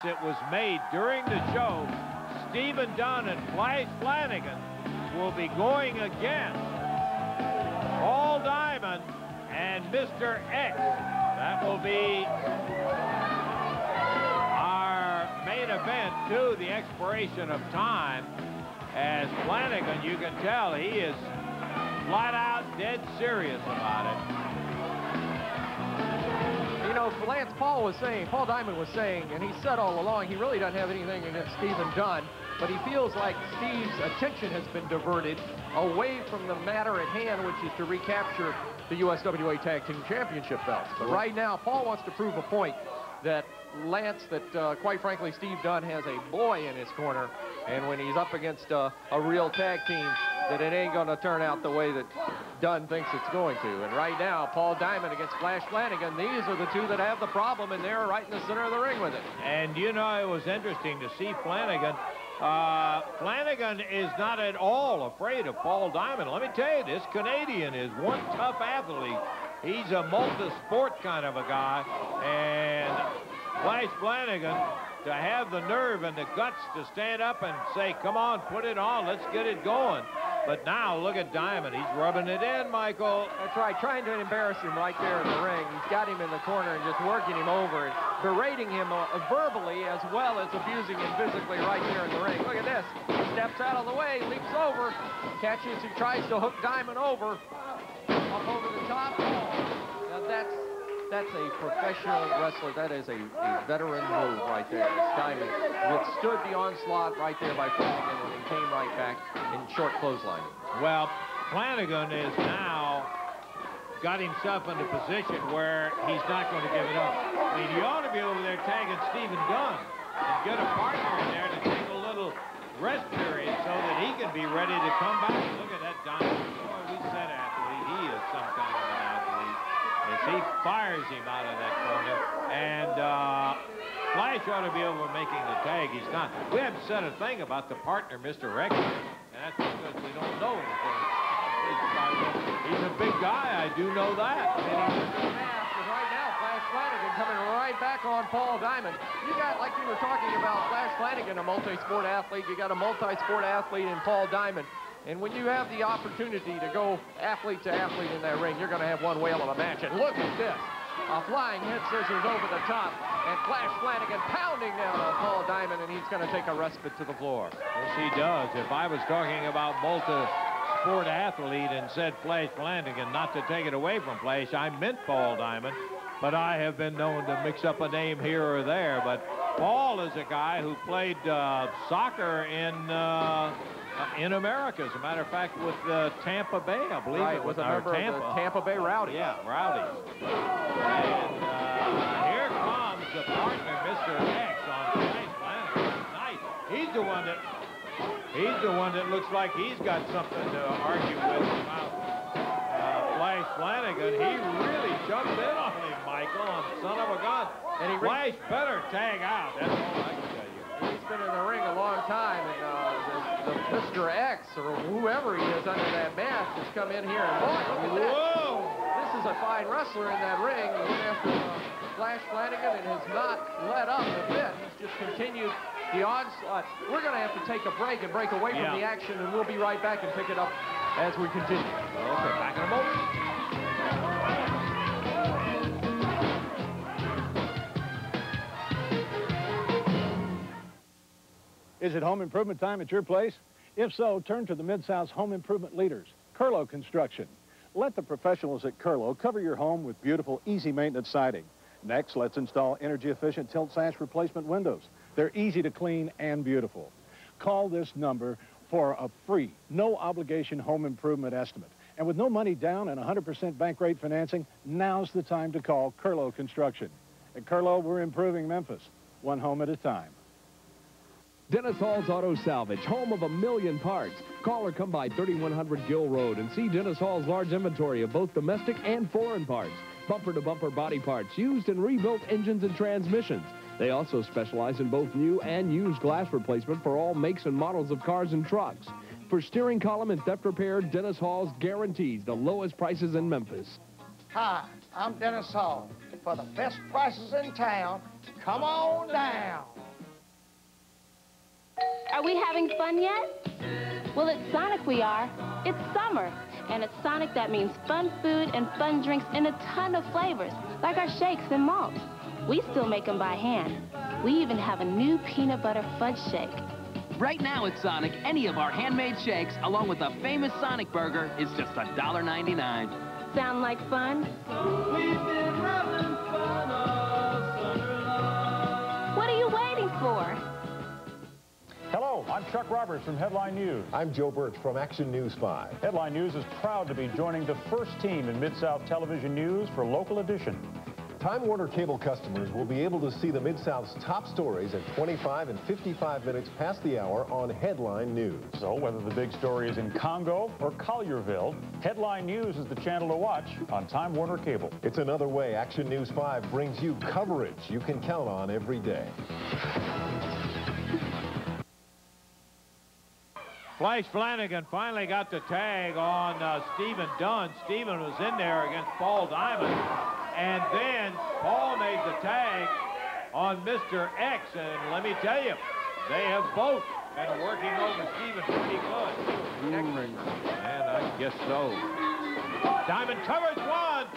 It was made during the show. Stephen Dunn and Flanagan will be going against Paul Diamond and Mr. X. That will be our main event to the expiration of time. As Flanagan, you can tell he is flat out dead serious about it. You know, Lance, Paul Diamond was saying, and he said all along, he really doesn't have anything against Stephen Dunn, but he feels like Steve's attention has been diverted away from the matter at hand, which is to recapture the USWA Tag Team Championship belts. But right now, Paul wants to prove a point that Lance, quite frankly, Steve Dunn has a boy in his corner, and when he's up against a real tag team, that it ain't going to turn out the way that Dunn thinks it's going to. And right now, Paul Diamond against Flash Flanagan, these are the two that have the problem, and they're right in the center of the ring with it. And, you know, it was interesting to see Flanagan. Flanagan is not at all afraid of Paul Diamond. Let me tell you, this Canadian is one tough athlete. He's a multi-sport kind of a guy. And Flash Flanagan, to have the nerve and the guts to stand up and say, come on, put it on, let's get it going. But now, look at Diamond. He's rubbing it in, Michael. That's right, trying to embarrass him right there in the ring. He's got him in the corner and just working him over and berating him verbally as well as abusing him physically right there in the ring. Look at this. He steps out of the way, leaps over, catches, he tries to hook Diamond over, up over the top. Now that's a professional wrestler. That is a veteran move right there. Diamond withstood the onslaught right there by Flanagan and he came right back in short clothesline. Well, Flanagan is now got himself in a position where he's not going to give it up. I mean, you ought to be over there tagging Stephen Dunn and get a partner in there to take a little rest period so that he can be ready to come back. Look at that Diamond. Boy, we said athlete. He is some kind of an athlete. As he fires him out of that corner. And Flash ought to be over making the tag. He's not. We haven't said a thing about the partner, Mr. Rex. And that's because we don't know anything. He's a big guy. I do know that. And right now, Flash Flanagan coming right back on Paul Diamond. You got, like you were talking about, Flash Flanagan, a multi-sport athlete. You got a multi-sport athlete in Paul Diamond. And when you have the opportunity to go athlete to athlete in that ring, you're going to have one whale of a match. And look at this. A flying head scissors over the top. And Flash Flanagan pounding down on Paul Diamond, and he's going to take a respite to the floor. Yes, he does. If I was talking about multi-sport athlete and said Flash Flanagan, not to take it away from Flash, I meant Paul Diamond. But I have been known to mix up a name here or there. But Paul is a guy who played soccer in America, as a matter of fact, with Tampa Bay, I believe. Right, was a member of the Tampa Bay Rowdies. Yeah, Rowdies. And here comes the partner, Mr. X, on Flash Flanagan. Nice. He's the one that looks like he's got something to argue with about Flash Flanagan. He really jumped in on him, Michael, on son of a gun. And Flash better tag out. That's all I can tell you. He's been in the ring a long time, and the Mr. X, or whoever he is under that mask, has come in here, and boy, look at that. Whoa! This is a fine wrestler in that ring. He went after Flash Flanagan and has not let up a bit. He's just continued the onslaught. We're going to have to take a break and break away from the action, and we'll be right back and pick it up as we continue. Okay, back in a moment. Is it home improvement time at your place? If so, turn to the Mid-South's home improvement leaders, Curlo Construction. Let the professionals at Curlo cover your home with beautiful, easy maintenance siding. Next, let's install energy-efficient tilt sash replacement windows. They're easy to clean and beautiful. Call this number for a free, no-obligation home improvement estimate. And with no money down and 100% bank rate financing, now's the time to call Curlo Construction. At Curlo, we're improving Memphis, one home at a time. Dennis Hall's Auto Salvage, home of 1,000,000 parts. Call or come by 3100 Gill Road and see Dennis Hall's large inventory of both domestic and foreign parts. Bumper-to-bumper body parts, used and rebuilt engines and transmissions. They also specialize in both new and used glass replacement for all makes and models of cars and trucks. For steering column and theft repair, Dennis Hall's guarantees the lowest prices in Memphis. Hi, I'm Dennis Hall. For the best prices in town, come on down. We having fun yet? Well, at Sonic we are. It's summer. And at Sonic, that means fun food and fun drinks in a ton of flavors, like our shakes and malts. We still make them by hand. We even have a new peanut butter fudge shake. Right now at Sonic, any of our handmade shakes, along with the famous Sonic Burger, is just $1.99. Sound like fun? We've been having fun all summer long. What are you waiting for? Hello, I'm Chuck Roberts from Headline News. I'm Joe Birch from Action News 5. Headline News is proud to be joining the first team in Mid-South Television News for Local Edition. Time Warner Cable customers will be able to see the Mid-South's top stories at 25 and 55 minutes past the hour on Headline News. So whether the big story is in Congo or Collierville, Headline News is the channel to watch on Time Warner Cable. It's another way Action News 5 brings you coverage you can count on every day. Flash Flanagan finally got the tag on Stephen Dunn. Stephen was in there against Paul Diamond. And then Paul made the tag on Mr. X. And let me tell you, they have both been working over Stephen pretty good. And I guess so. Diamond covers 1,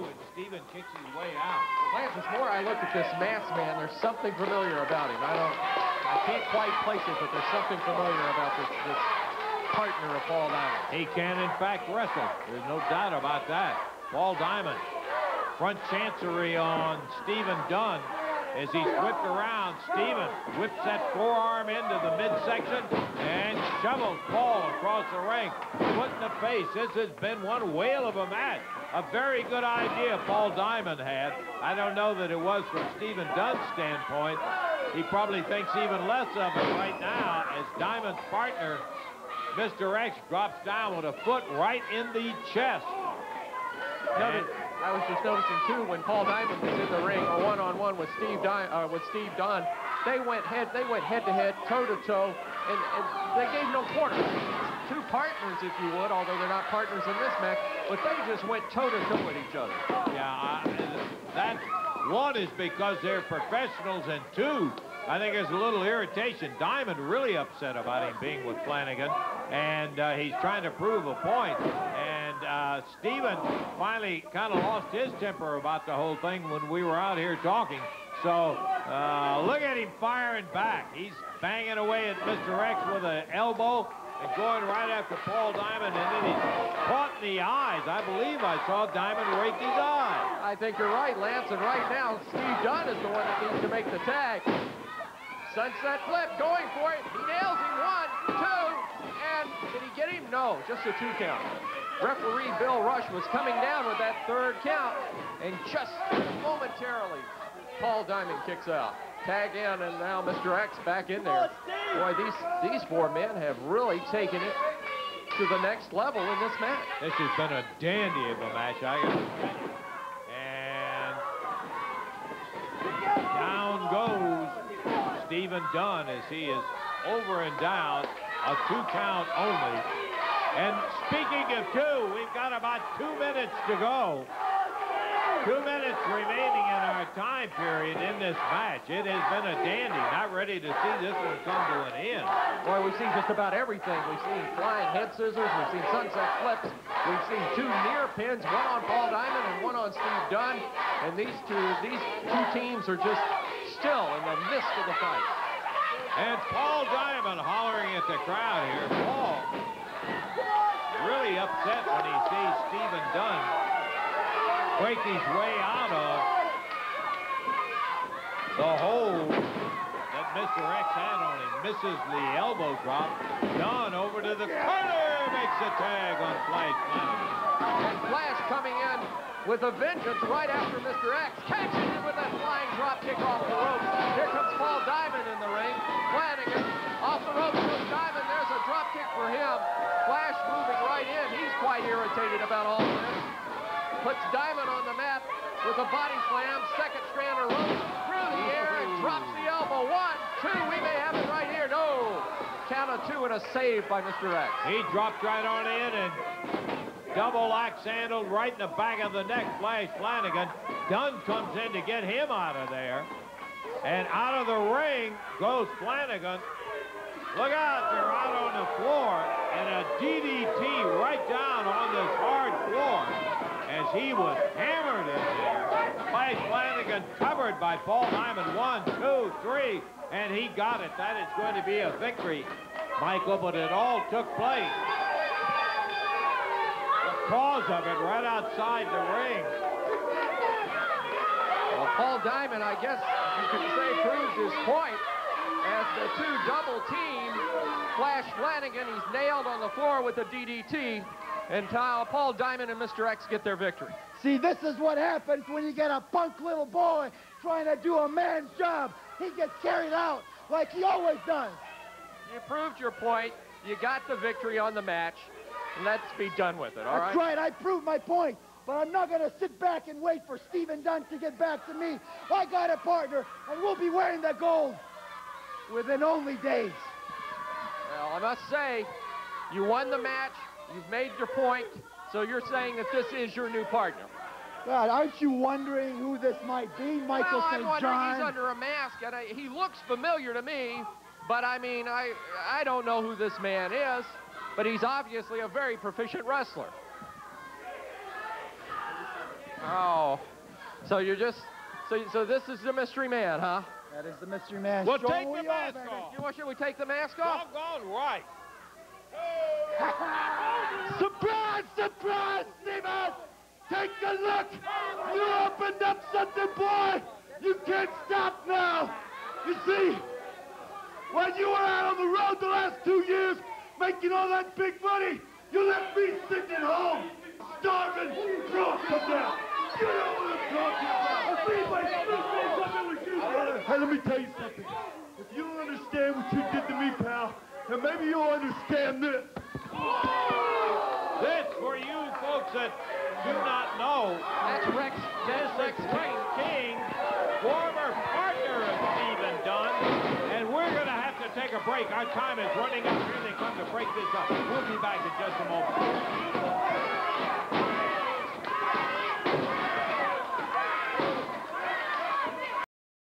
2. And Stephen kicks his way out. Lance, the more I look at this masked man, there's something familiar about him. I can't quite place it, but there's something familiar about this partner of Paul Diamond. He can, in fact, wrestle. There's no doubt about that. Paul Diamond. Front chancery on Stephen Dunn as he's whipped around. Stephen whips that forearm into the midsection and shovels Paul across the ring. Foot in the face. This has been one whale of a match. A very good idea Paul Diamond had. I don't know that it was from Stephen Dunn's standpoint. He probably thinks even less of it right now as Diamond's partner, Mr. X, drops down with a foot right in the chest. I was just noticing too when Paul Diamond was in the ring or one-on-one with Steve Dunn, they went head to head, toe to toe, and they gave no quarter. Two partners, if you would, although they're not partners in this match, but they just went toe to toe with each other. Yeah, that one is because they're professionals, and two, I think there's a little irritation. Diamond really upset about him being with Flanagan, and he's trying to prove a point. And Stephen finally kind of lost his temper about the whole thing when we were out here talking. So look at him firing back. He's banging away at Mr. X with an elbow and going right after Paul Diamond, and then he's caught in the eyes. I believe I saw Diamond rake his eye. I think you're right, Lance, and right now Steve Dunn is the one that needs to make the tag. Sunset flip, going for it. He nails him. 1, 2, and did he get him? No, just a 2 count. Referee Bill Rush was coming down with that 3rd count, and just momentarily, Paul Diamond kicks out. Tag in, and now Mr. X back in there. Boy, these 4 men have really taken it to the next level in this match. This has been a dandy of a match, I got to tell you. And down goes Stephen Dunn as he is over and down, a 2 count only. And speaking of 2, we've got about 2 minutes to go. 2 minutes remaining in our time period in this match. It has been a dandy. Not ready to see this one come to an end. Boy, we've seen just about everything. We've seen flying head scissors. We've seen sunset flips. We've seen 2 near pins, one on Paul Diamond and one on Steve Dunn. And these two teams are just still in the midst of the fight. And Paul Diamond hollering at the crowd here. Paul really upset when he sees Stephen Dunn break his way out of the hold that Mr. X had on him. Misses the elbow drop. Dunn over to the corner, makes a tag on Flash Flanagan. And Flash coming in with a vengeance right after Mr. X, catching him with that flying drop kick off the ropes. Here comes Paul Diamond in the ring. Flanagan off the ropes goes Diamond. There's a drop kick for him. Flash moving right in. He's quite irritated about all this. Puts Diamond on the mat with a body slam. Second strand of rope through the air and drops the elbow. 1, 2. We may have it right here. No. Count of 2 and a save by Mr. X. He dropped right on in and double axe handled right in the back of the neck. Flash Flanagan. Dunn comes in to get him out of there. And out of the ring goes Flanagan. Look out, they're out on the floor, and a DDT right down on this hard floor as he was hammered in there. Flash Flanagan covered by Paul Diamond. 1, 2, 3, and he got it. That is going to be a victory, Michael, but it all took place. The cause of it right outside the ring. Well, Paul Diamond, I guess you could say, proved his point as the two double team Flash Flanagan. He's nailed on the floor with a DDT, and Paul Diamond and Mr. X get their victory. See, this is what happens when you get a punk little boy trying to do a man's job. He gets carried out like he always does. You proved your point. You got the victory on the match. Let's be done with it, all right? That's right. I proved my point. But I'm not going to sit back and wait for Stephen Dunn to get back to me. I got a partner, and we'll be wearing the gold within only days. Well, I must say, you won the match. You've made your point. So you're saying that this is your new partner. God, aren't you wondering who this might be, Michael Well, St. I'm wondering, John? he's under a mask, and he looks familiar to me. But, I mean, I don't know who this man is. But he's obviously a very proficient wrestler. Oh, so you're just, so this is the mystery man, huh? That is the mystery man. Well, Show take who the you are, mask baby. off. Should we take the mask off? Doggone right. Surprise, surprise, Stephen! Take a look! You opened up something, boy! You can't stop now! You see, when you were out on the road the last 2 years, making all that big money, you left me sitting at home, starving, broke. Come down. You know what I'm talking about. I see my sister something with you, brother. Hey, let me tell you something. If you don't understand what you did to me, pal, then maybe you'll understand this. This, for you folks that do not know, That's Rex. this is Rex King, former partner of Stephen Dunn, and we're going to have to take a break. Our time is running out. Here they come to break this up. We'll be back in just a moment.